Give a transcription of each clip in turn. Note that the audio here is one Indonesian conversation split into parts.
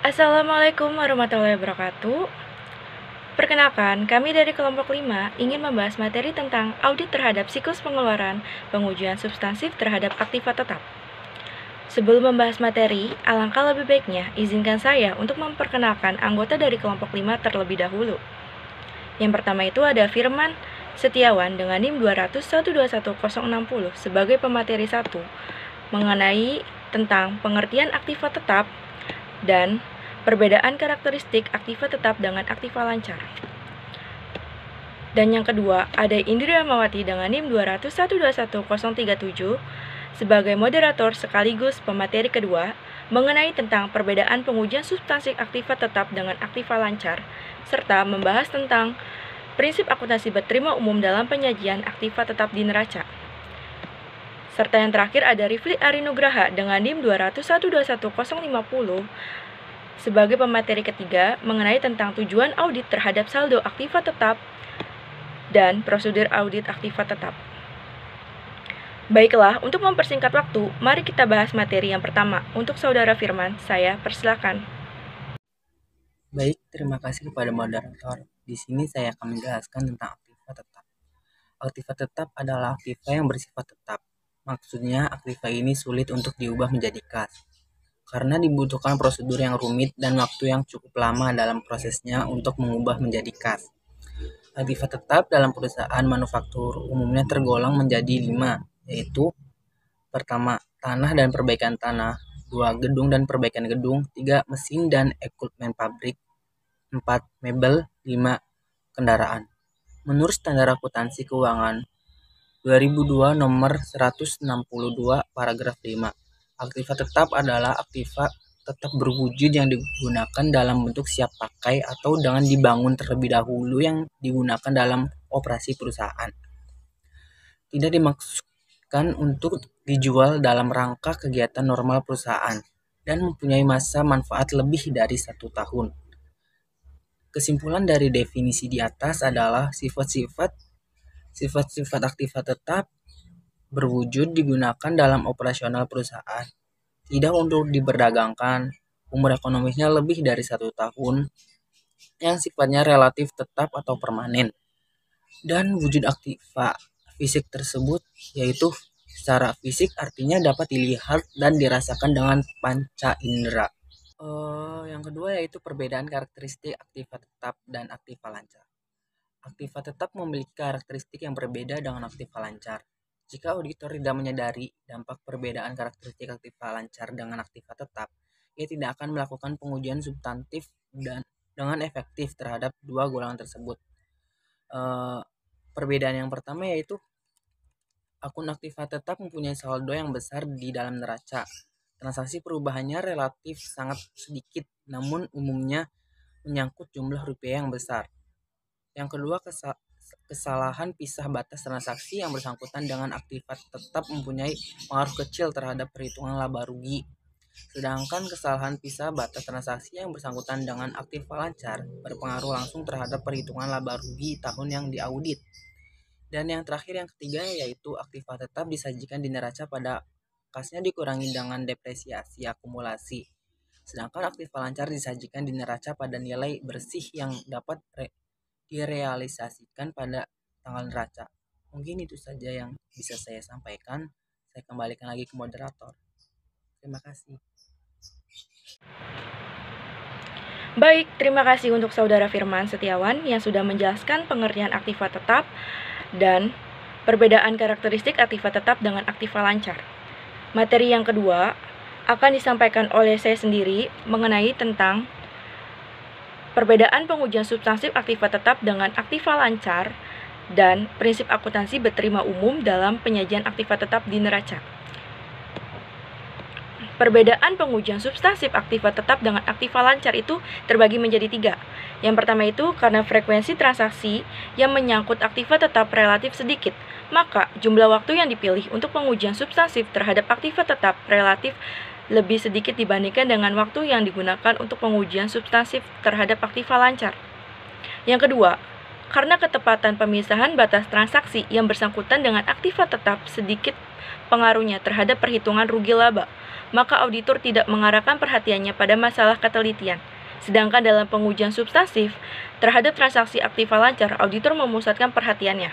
Assalamualaikum warahmatullahi wabarakatuh. Perkenalkan, kami dari kelompok 5 ingin membahas materi tentang audit terhadap siklus pengeluaran pengujian substansif terhadap aktiva tetap. Sebelum membahas materi, alangkah lebih baiknya izinkan saya untuk memperkenalkan anggota dari kelompok 5 terlebih dahulu. Yang pertama itu ada Firman Setiawan dengan NIM 200121060 sebagai pemateri 1 mengenai tentang pengertian aktiva tetap dan perbedaan karakteristik aktiva tetap dengan aktiva lancar. Dan yang kedua, ada Indra Mawati dengan NIM 200121037 sebagai moderator sekaligus pemateri kedua mengenai tentang perbedaan pengujian substansi aktiva tetap dengan aktiva lancar, serta membahas tentang prinsip akuntansi berterima umum dalam penyajian aktiva tetap di neraca. Serta yang terakhir ada Rifli Arinugraha dengan NIM 200121050 sebagai pemateri ketiga mengenai tentang tujuan audit terhadap saldo aktiva tetap dan prosedur audit aktiva tetap. Baiklah, untuk mempersingkat waktu, mari kita bahas materi yang pertama. Untuk Saudara Firman, saya persilakan. Baik, terima kasih kepada moderator. Di sini saya akan menjelaskan tentang aktiva tetap. Aktiva tetap adalah aktiva yang bersifat tetap. Maksudnya, aktiva ini sulit untuk diubah menjadi kas, karena dibutuhkan prosedur yang rumit dan waktu yang cukup lama dalam prosesnya untuk mengubah menjadi kas. Aktiva tetap dalam perusahaan manufaktur umumnya tergolong menjadi 5, yaitu pertama, tanah dan perbaikan tanah, 2, gedung dan perbaikan gedung, 3, mesin dan equipment pabrik, 4, mebel, 5, kendaraan. Menurut Standar Akuntansi Keuangan 2002 nomor 162 paragraf 5, aktiva tetap adalah aktiva tetap berwujud yang digunakan dalam bentuk siap pakai atau dengan dibangun terlebih dahulu yang digunakan dalam operasi perusahaan. Tidak dimaksudkan untuk dijual dalam rangka kegiatan normal perusahaan dan mempunyai masa manfaat lebih dari 1 tahun. Kesimpulan dari definisi di atas adalah sifat-sifat aktiva tetap berwujud digunakan dalam operasional perusahaan, tidak untuk diperdagangkan, umur ekonomisnya lebih dari 1 tahun, yang sifatnya relatif tetap atau permanen, dan wujud aktiva fisik tersebut yaitu secara fisik artinya dapat dilihat dan dirasakan dengan panca indera. Yang kedua yaitu perbedaan karakteristik aktiva tetap dan aktiva lancar. Aktiva tetap memiliki karakteristik yang berbeda dengan aktiva lancar. Jika auditor tidak menyadari dampak perbedaan karakteristik aktiva lancar dengan aktiva tetap, ia tidak akan melakukan pengujian substantif dan dengan efektif terhadap dua golongan tersebut. Perbedaan yang pertama yaitu akun aktiva tetap mempunyai saldo yang besar di dalam neraca. Transaksi perubahannya relatif sangat sedikit, namun umumnya menyangkut jumlah rupiah yang besar. Yang kedua, kesalahan pisah batas transaksi yang bersangkutan dengan aktiva tetap mempunyai pengaruh kecil terhadap perhitungan laba rugi. Sedangkan kesalahan pisah batas transaksi yang bersangkutan dengan aktiva lancar berpengaruh langsung terhadap perhitungan laba rugi tahun yang diaudit. Dan yang terakhir, yang ketiga, yaitu aktiva tetap disajikan di neraca pada kasnya dikurangi dengan depresiasi akumulasi. Sedangkan aktiva lancar disajikan di neraca pada nilai bersih yang dapat direalisasikan pada tanggal neraca. Mungkin itu saja yang bisa saya sampaikan. Saya kembalikan lagi ke moderator. Terima kasih. Baik, terima kasih untuk Saudara Firman Setiawan yang sudah menjelaskan pengertian aktiva tetap dan perbedaan karakteristik aktiva tetap dengan aktiva lancar. Materi yang kedua akan disampaikan oleh saya sendiri mengenai tentang perbedaan pengujian substansif aktiva tetap dengan aktiva lancar dan prinsip akuntansi berterima umum dalam penyajian aktiva tetap di neraca. Perbedaan pengujian substansif aktiva tetap dengan aktiva lancar itu terbagi menjadi 3. Yang pertama itu karena frekuensi transaksi yang menyangkut aktiva tetap relatif sedikit, maka jumlah waktu yang dipilih untuk pengujian substansif terhadap aktiva tetap relatif lebih sedikit dibandingkan dengan waktu yang digunakan untuk pengujian substansif terhadap aktiva lancar. Yang kedua, Karena ketepatan pemisahan batas transaksi yang bersangkutan dengan aktiva tetap sedikit pengaruhnya terhadap perhitungan rugi laba, maka auditor tidak mengarahkan perhatiannya pada masalah ketelitian. Sedangkan dalam pengujian substansif terhadap transaksi aktiva lancar, auditor memusatkan perhatiannya.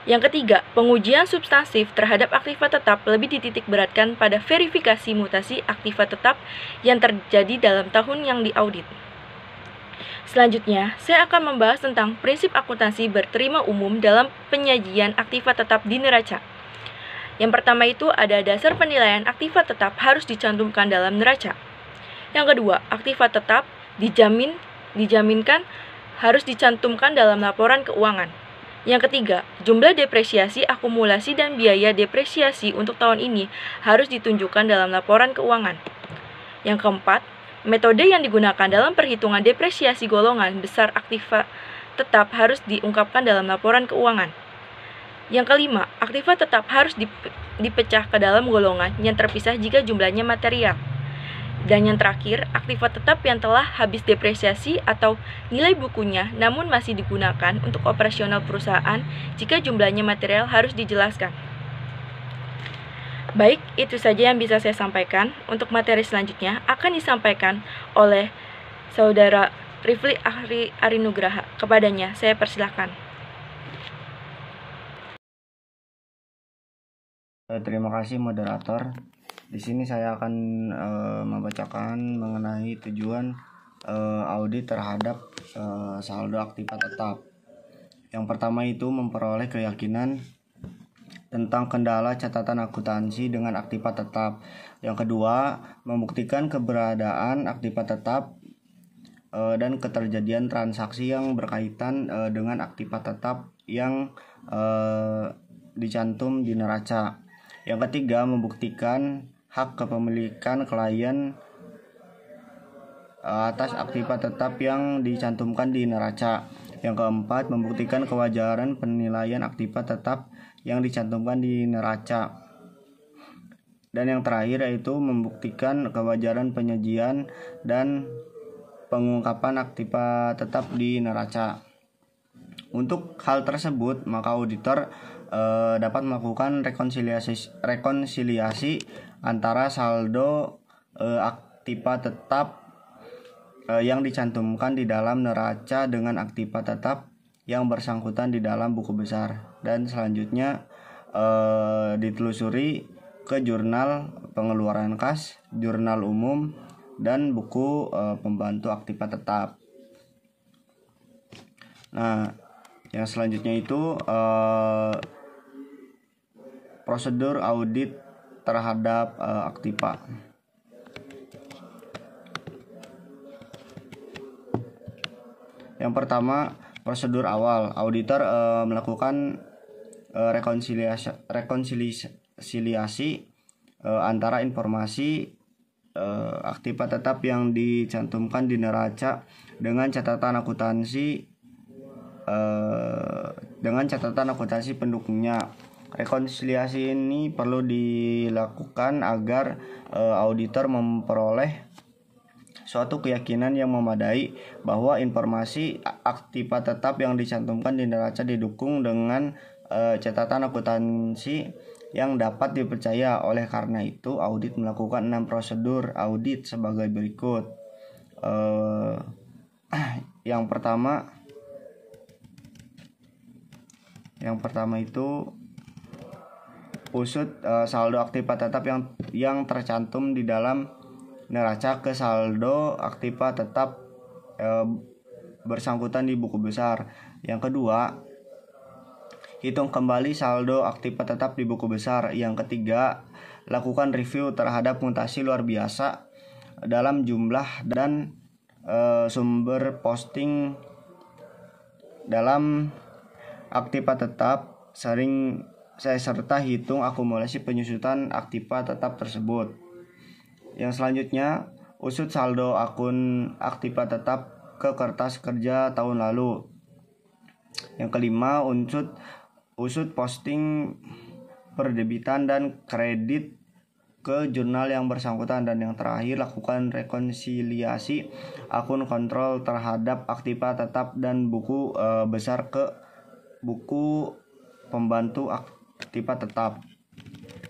Yang ketiga, pengujian substansif terhadap aktiva tetap lebih dititik beratkan pada verifikasi mutasi aktiva tetap yang terjadi dalam tahun yang diaudit. Selanjutnya, saya akan membahas tentang prinsip akuntansi berterima umum dalam penyajian aktiva tetap di neraca. Yang pertama itu ada dasar penilaian aktiva tetap harus dicantumkan dalam neraca. Yang kedua, aktiva tetap dijaminkan harus dicantumkan dalam laporan keuangan. Yang ketiga, jumlah depresiasi, akumulasi, dan biaya depresiasi untuk tahun ini harus ditunjukkan dalam laporan keuangan. Yang keempat, metode yang digunakan dalam perhitungan depresiasi golongan besar aktiva tetap harus diungkapkan dalam laporan keuangan. Yang kelima, aktiva tetap harus dipecah ke dalam golongan yang terpisah jika jumlahnya material. Dan yang terakhir, aktiva tetap yang telah habis depresiasi atau nilai bukunya namun masih digunakan untuk operasional perusahaan jika jumlahnya material harus dijelaskan. Baik, itu saja yang bisa saya sampaikan. Untuk materi selanjutnya akan disampaikan oleh Saudara Rifli Arinugraha. Kepadanya, saya persilahkan. Terima kasih moderator. Di sini saya akan membacakan mengenai tujuan audit terhadap saldo aktiva tetap. Yang pertama itu memperoleh keyakinan tentang kendala catatan akuntansi dengan aktiva tetap. Yang kedua, membuktikan keberadaan aktiva tetap dan keterjadian transaksi yang berkaitan dengan aktiva tetap yang dicantum di neraca. Yang ketiga, membuktikan hak kepemilikan klien atas aktiva tetap yang dicantumkan di neraca. Yang keempat, membuktikan kewajaran penilaian aktiva tetap yang dicantumkan di neraca. Dan yang terakhir yaitu membuktikan kewajaran penyajian dan pengungkapan aktiva tetap di neraca. Untuk hal tersebut, maka auditor dapat melakukan rekonsiliasi antara saldo aktiva tetap yang dicantumkan di dalam neraca dengan aktiva tetap yang bersangkutan di dalam buku besar, dan selanjutnya ditelusuri ke jurnal pengeluaran kas, jurnal umum, dan buku pembantu aktiva tetap. Nah, yang selanjutnya itu prosedur audit terhadap aktiva. Yang pertama, prosedur awal. Auditor melakukan rekonsiliasi antara informasi aktiva tetap yang dicantumkan di neraca dengan catatan akuntansi pendukungnya. Rekonsiliasi ini perlu dilakukan agar auditor memperoleh suatu keyakinan yang memadai bahwa informasi aktiva tetap yang dicantumkan di neraca didukung dengan catatan akuntansi yang dapat dipercaya. Oleh karena itu, audit melakukan 6 prosedur audit sebagai berikut. Yang pertama itu usut saldo aktiva tetap yang tercantum di dalam neraca ke saldo aktiva tetap bersangkutan di buku besar. Yang kedua, hitung kembali saldo aktiva tetap di buku besar. Yang ketiga, lakukan review terhadap mutasi luar biasa dalam jumlah dan sumber posting dalam aktiva tetap serta hitung akumulasi penyusutan aktiva tetap tersebut. Yang selanjutnya, usut saldo akun aktiva tetap ke kertas kerja tahun lalu. Yang kelima, usut posting perdebitan dan kredit ke jurnal yang bersangkutan. Dan yang terakhir, lakukan rekonsiliasi akun kontrol terhadap aktiva tetap dan buku besar ke buku pembantu aktiva tetap.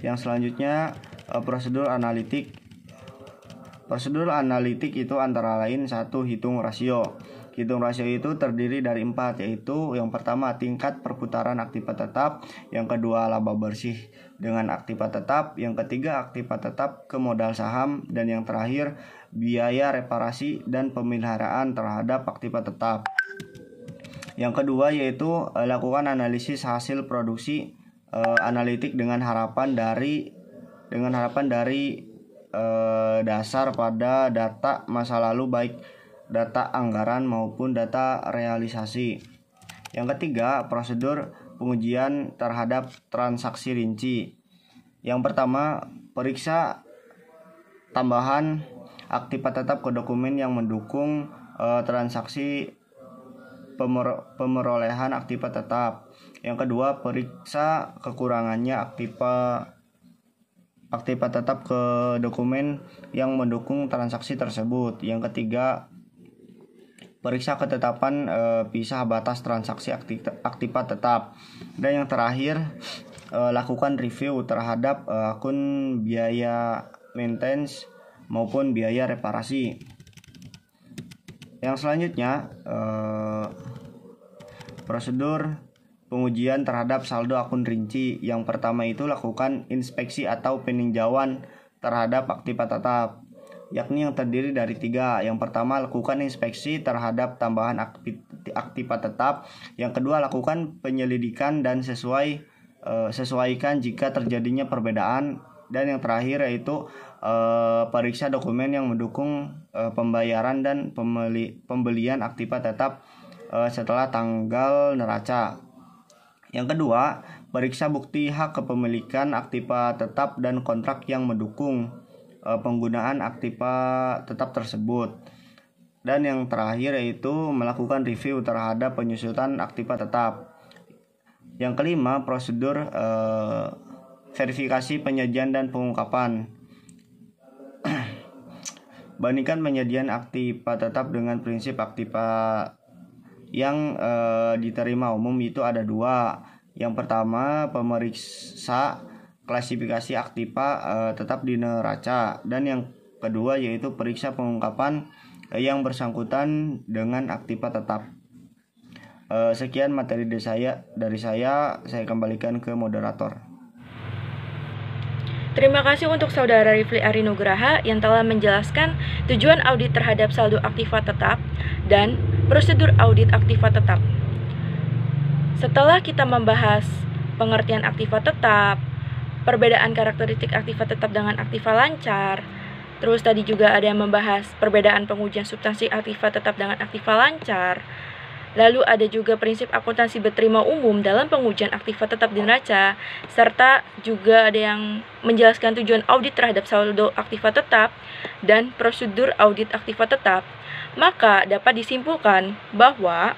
Yang selanjutnya, prosedur analitik. Prosedur analitik itu antara lain 1. Hitung rasio. Hitung rasio itu terdiri dari 4, yaitu yang pertama tingkat perputaran aktiva tetap, yang kedua laba bersih dengan aktiva tetap, yang ketiga aktiva tetap ke modal saham, dan yang terakhir biaya reparasi dan pemeliharaan terhadap aktiva tetap. Yang kedua yaitu lakukan analisis hasil produksi analitik dengan harapan dari dasar pada data masa lalu, baik data anggaran maupun data realisasi. Yang ketiga, prosedur pengujian terhadap transaksi rinci. Yang pertama, periksa tambahan aktiva tetap ke dokumen yang mendukung transaksi pemerolehan aktiva tetap. Yang kedua, periksa kekurangannya aktiva tetap ke dokumen yang mendukung transaksi tersebut. Yang ketiga, periksa ketetapan pisah batas transaksi aktiva tetap. Dan yang terakhir, lakukan review terhadap akun biaya maintenance maupun biaya reparasi. Yang selanjutnya, prosedur pengujian terhadap saldo akun rinci. Yang pertama itu lakukan inspeksi atau peninjauan terhadap aktiva tetap, yakni yang terdiri dari 3. Yang pertama, lakukan inspeksi terhadap tambahan aktiva tetap. Yang kedua, lakukan penyelidikan dan sesuaikan jika terjadinya perbedaan. Dan yang terakhir yaitu periksa dokumen yang mendukung pembayaran dan pembelian aktiva tetap setelah tanggal neraca. Yang kedua, periksa bukti hak kepemilikan aktiva tetap dan kontrak yang mendukung penggunaan aktiva tetap tersebut. Dan yang terakhir yaitu melakukan review terhadap penyusutan aktiva tetap. Yang kelima, prosedur verifikasi penyajian dan pengungkapan. Bandingkan penyajian aktiva tetap dengan prinsip aktiva yang diterima umum, itu ada 2. Yang pertama, pemeriksa klasifikasi aktiva tetap di neraca, dan yang kedua yaitu periksa pengungkapan yang bersangkutan dengan aktiva tetap. Sekian materi dari saya kembalikan ke moderator. Terima kasih untuk Saudara Rifli Arinugraha yang telah menjelaskan tujuan audit terhadap saldo aktiva tetap dan prosedur audit aktiva tetap. Setelah kita membahas pengertian aktiva tetap, perbedaan karakteristik aktiva tetap dengan aktiva lancar, terus tadi juga ada yang membahas perbedaan pengujian substansi aktiva tetap dengan aktiva lancar, lalu ada juga prinsip akuntansi berterima umum dalam pengujian aktiva tetap di neraca, serta juga ada yang menjelaskan tujuan audit terhadap saldo aktiva tetap dan prosedur audit aktiva tetap. Maka dapat disimpulkan bahwa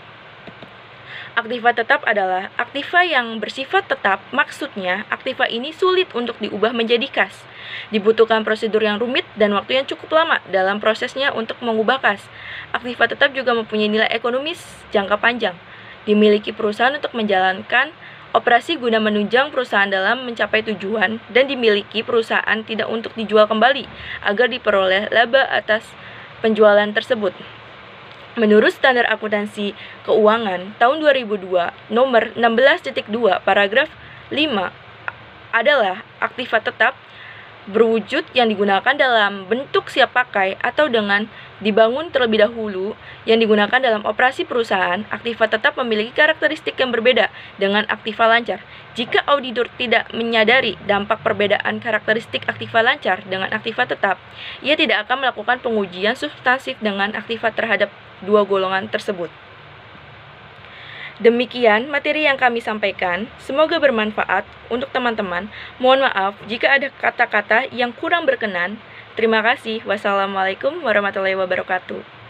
aktiva tetap adalah aktiva yang bersifat tetap, maksudnya aktiva ini sulit untuk diubah menjadi kas. Dibutuhkan prosedur yang rumit dan waktu yang cukup lama dalam prosesnya untuk mengubah kas. Aktiva tetap juga mempunyai nilai ekonomis jangka panjang. Dimiliki perusahaan untuk menjalankan operasi guna menunjang perusahaan dalam mencapai tujuan, dan dimiliki perusahaan tidak untuk dijual kembali agar diperoleh laba atas penjualan tersebut. Menurut Standar Akuntansi Keuangan tahun 2002 nomor 16.2 paragraf 5 adalah aktiva tetap berwujud yang digunakan dalam bentuk siap pakai atau dengan dibangun terlebih dahulu yang digunakan dalam operasi perusahaan. Aktiva tetap memiliki karakteristik yang berbeda dengan aktiva lancar. Jika auditor tidak menyadari dampak perbedaan karakteristik aktiva lancar dengan aktiva tetap, ia tidak akan melakukan pengujian substansif dengan aktiva terhadap dua golongan tersebut. Demikian materi yang kami sampaikan, semoga bermanfaat untuk teman-teman. Mohon maaf jika ada kata-kata yang kurang berkenan. Terima kasih. Wassalamualaikum warahmatullahi wabarakatuh.